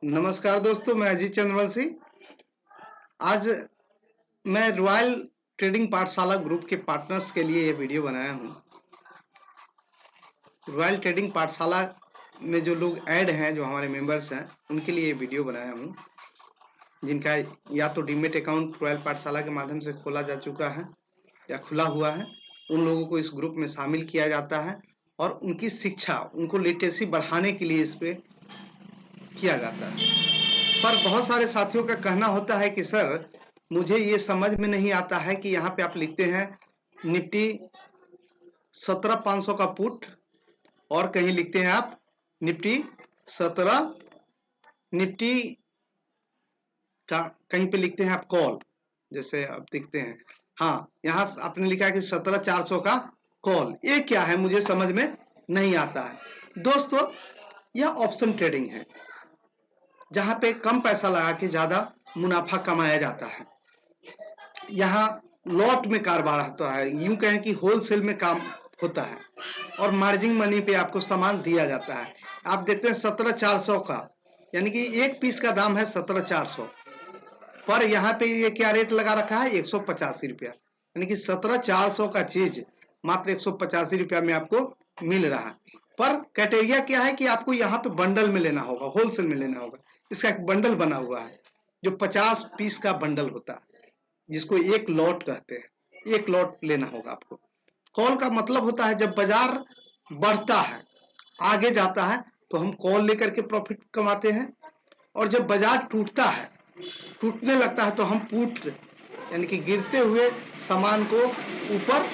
नमस्कार दोस्तों, मैं अजीत चंद्रवंशी। आज मैं रॉयल ट्रेडिंग पाठशाला ग्रुप के पार्टनर्स के लिए ये वीडियो बनाया हूँ। रॉयल ट्रेडिंग पाठशाला में जो लोग ऐड हैं, जो हमारे मेंबर्स हैं, उनके लिए ये वीडियो बनाया हूँ, जिनका या तो डीमेट अकाउंट रॉयल पाठशाला के माध्यम से खोला जा चुका है या खुला हुआ है। उन लोगों को इस ग्रुप में शामिल किया जाता है और उनकी शिक्षा, उनको लिटरेसी बढ़ाने के लिए इस पे किया जाता है। पर बहुत सारे साथियों का कहना होता है कि सर, मुझे ये समझ में नहीं आता है कि यहाँ पे आप लिखते हैं निफ्टी 17,500 का पुट और कहीं लिखते हैं आप निफ्टी 17, निफ्टी का कहीं पे लिखते हैं आप कॉल, जैसे आप देखते हैं। हाँ, यहाँ आपने लिखा है कि 17,400 का कॉल। ये क्या है, मुझे समझ में नहीं आता है। दोस्तों, यह ऑप्शन ट्रेडिंग है, जहां पे कम पैसा लगा के ज्यादा मुनाफा कमाया जाता है। यहाँ लॉट में कारोबार होता है, यूं कहें कि होलसेल में काम होता है और मार्जिन मनी पे आपको सामान दिया जाता है। आप देखते हैं 17,400 का, यानी कि एक पीस का दाम है 17,400, पर यहाँ पे ये क्या रेट लगा रखा है, 185 रुपया। यानी कि 17,400 का चीज मात्र 185 रुपया में आपको मिल रहा है। पर क्राइटेरिया क्या है कि आपको यहाँ पे बंडल में लेना होगा, होलसेल में लेना होगा। इसका एक बंडल बना हुआ है जो 50 पीस का बंडल होता है, जिसको एक लॉट कहते हैं। एक लॉट लेना होगा आपको। कॉल का मतलब होता है जब बाजार बढ़ता है, आगे जाता है, तो हम कॉल लेकर के प्रॉफिट कमाते हैं, और जब बाजार टूटता है, टूटने लगता है, तो हम पुट, यानी कि गिरते हुए सामान को ऊपर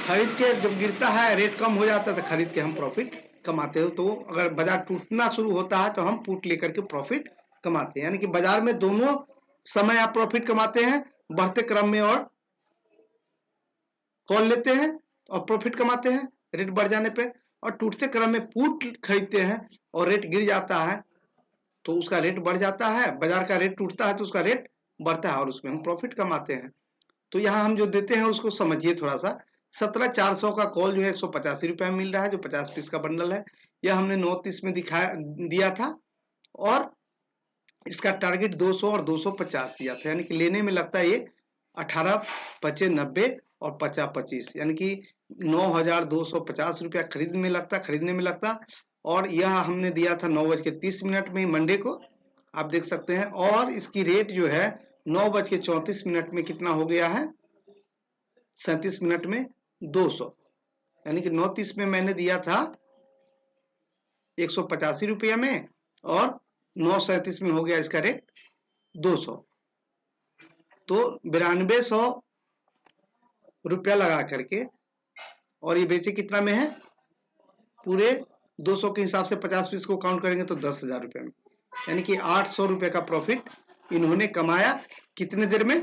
खरीद के, जब गिरता है रेट कम हो जाता है तो खरीद के हम प्रॉफिट कमाते हो। तो अगर बाजार टूटना शुरू होता है तो हम पुट लेकर के प्रॉफिट कमाते हैं। यानी कि बाजार में दोनों समय आप प्रॉफिट कमाते हैं, बढ़ते क्रम में और कॉल लेते हैं और प्रॉफिट कमाते हैं रेट बढ़ जाने पे, और टूटते क्रम में पुट खरीदते हैं और रेट गिर जाता है तो उसका रेट बढ़ जाता है। बाजार का रेट टूटता है तो उसका रेट बढ़ता है और उसमें हम प्रॉफिट कमाते हैं। तो यहाँ हम जो देते हैं उसको समझिए थोड़ा सा। 17,400 का कॉल जो है 185 रुपये में मिल रहा है, जो 50 पीस का बंडल है। यह हमने 9:30 में दिया था और इसका टारगेट 200 और 250 दिया था। यानी कि लेने में लगता है ये 18 25 90 और 50 25, यानी कि 9,250 रुपया खरीदने में लगता। और यह हमने दिया था 9:30 में मंडे को, आप देख सकते हैं। और इसकी रेट जो है 9:34 में कितना हो गया है, 37 मिनट में 200। यानी कि 9:30 में मैंने दिया था 185 रुपया में और 9:37 में हो गया इसका रेट 200। तो 9200 रुपया लगा करके, और ये बेचे कितना में है, पूरे 200 के हिसाब से 50 पीस को काउंट करेंगे तो 10,000 रुपये में। यानी कि 800 रुपये का प्रॉफिट इन्होंने कमाया। कितने देर में,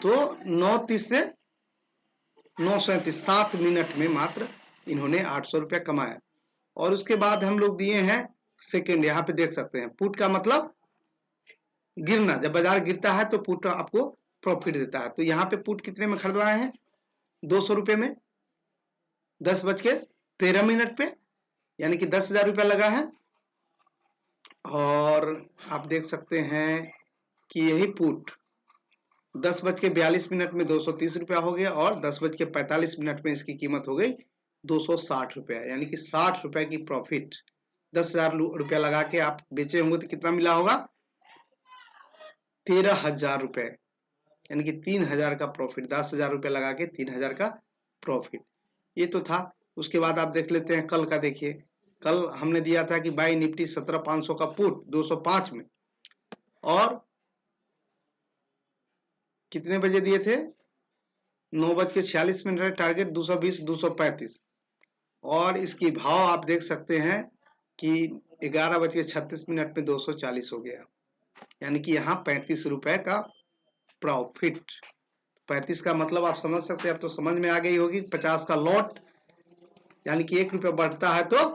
तो 9:30 से 9:37, 7 मिनट में मात्र इन्होंने 800 रुपया कमाया। और उसके बाद हम लोग दिए हैं सेकेंड, यहाँ पे देख सकते हैं। पुट का मतलब गिरना, जब बाजार गिरता है तो पुट आपको प्रॉफिट देता है। तो यहाँ पे पुट कितने में खरीदवाए हैं, 200 रुपये में 10:13 पे, यानी कि 10,000 रुपया लगा है। और आप देख सकते हैं कि यही पुट 10:42 में 230 रुपया हो गया और 10:45 में इसकी कीमत हो गई 260 रुपया। यानी कि 60 रुपए की प्रॉफिट। 10,000 रुपया लगा के आप बेचे होंगे तो कितना मिला होगा, 13,000 रुपए, यानी कि 3,000 का प्रॉफिट। 10,000 रुपया लगा के 3,000 का प्रॉफिट, ये तो था। उसके बाद आप देख लेते हैं कल का। देखिए, कल हमने दिया था कि बाई निफ्टी 17,500 का पुट 205 में, और कितने बजे दिए थे, 9:46 टारगेट 220 235। और इसकी भाव आप देख सकते हैं कि 11:36 में 240 हो गया। यानी कि यहाँ 35 रुपए का प्रॉफिट। 35 का मतलब आप समझ सकते हैं, अब तो समझ में आ गई होगी। 50 का लॉट, यानी कि 1 रुपया बढ़ता है तो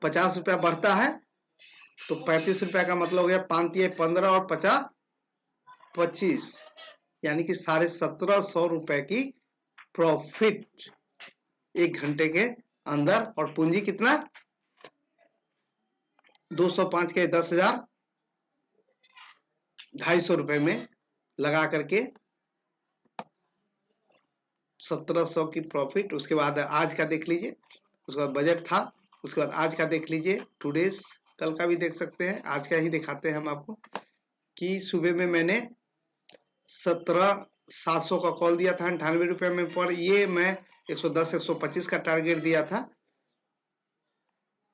50 रुपया बढ़ता है, तो 35 रुपया का मतलब हो गया 5×15 और 50 25, यानी कि 1750 रुपए की प्रॉफिट 1 घंटे के अंदर। और पूंजी कितना, 205 के 10,000 250 रुपए में लगा करके 1700 की प्रॉफिट। उसके बाद आज का देख लीजिए, उसके बाद बजट था, उसके बाद आज का देख लीजिए, टुडेज, कल का भी देख सकते हैं, आज का ही दिखाते हैं हम आपको कि सुबह में मैंने 17,700 का कॉल दिया था 98 रुपए में, पर ये मैं 110-125 का टारगेट दिया था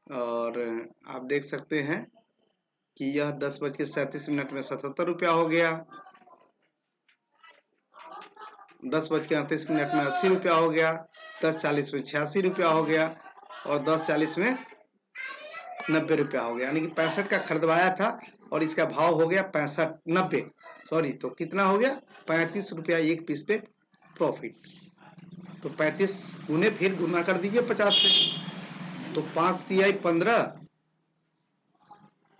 और आप देख सकते हैं कि यह 10:37 में 77 रुपया हो गया, 10:38 में 80 रुपया हो गया, 10:40 में 86 रुपया हो गया और 10:40 में 90 रुपया हो गया। यानी कि 65 का खरीदवाया था और इसका भाव हो गया 90 सॉरी, तो कितना हो गया 35 रुपया एक पीस पे प्रॉफिट। तो 35 गुने फिर गुना कर दीजिए 50 से, तो 5 तिहाई 15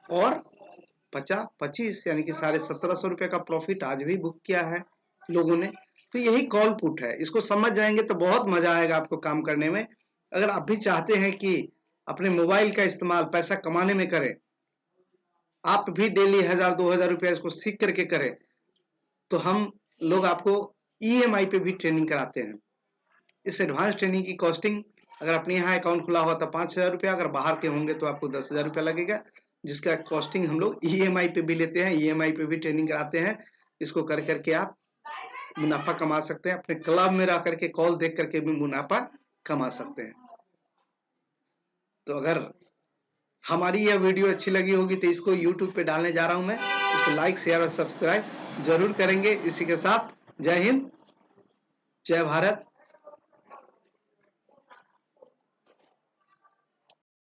और 50 25, यानी कि 1750 रुपए का प्रॉफिट आज भी बुक किया है लोगों ने। तो यही कॉल पुट है, इसको समझ जाएंगे तो बहुत मजा आएगा आपको काम करने में। अगर आप भी चाहते हैं कि अपने मोबाइल का इस्तेमाल पैसा कमाने में करें, आप भी डेली 1000-2000 रुपया इसको सीख करके करें, तो हम लोग आपको EMI पे भी ट्रेनिंग कराते हैं। इस एडवांस ट्रेनिंग की कॉस्टिंग, अगर अपने यहाँ अकाउंट खुला हुआ तो 5,000 रुपया, अगर बाहर के होंगे तो आपको 10,000 रुपया लगेगा, जिसका कॉस्टिंग हम लोग EMI पे भी लेते हैं, EMI पे भी ट्रेनिंग कराते हैं। इसको कर करके आप मुनाफा कमा सकते हैं, अपने क्लब में रह करके कॉल देख करके भी मुनाफा कमा सकते हैं। तो अगर हमारी यह वीडियो अच्छी लगी होगी तो इसको YouTube पे डालने जा रहा हूं मैं, इसको लाइक शेयर और सब्सक्राइब जरूर करेंगे। इसी के साथ जय हिंद, जय भारत।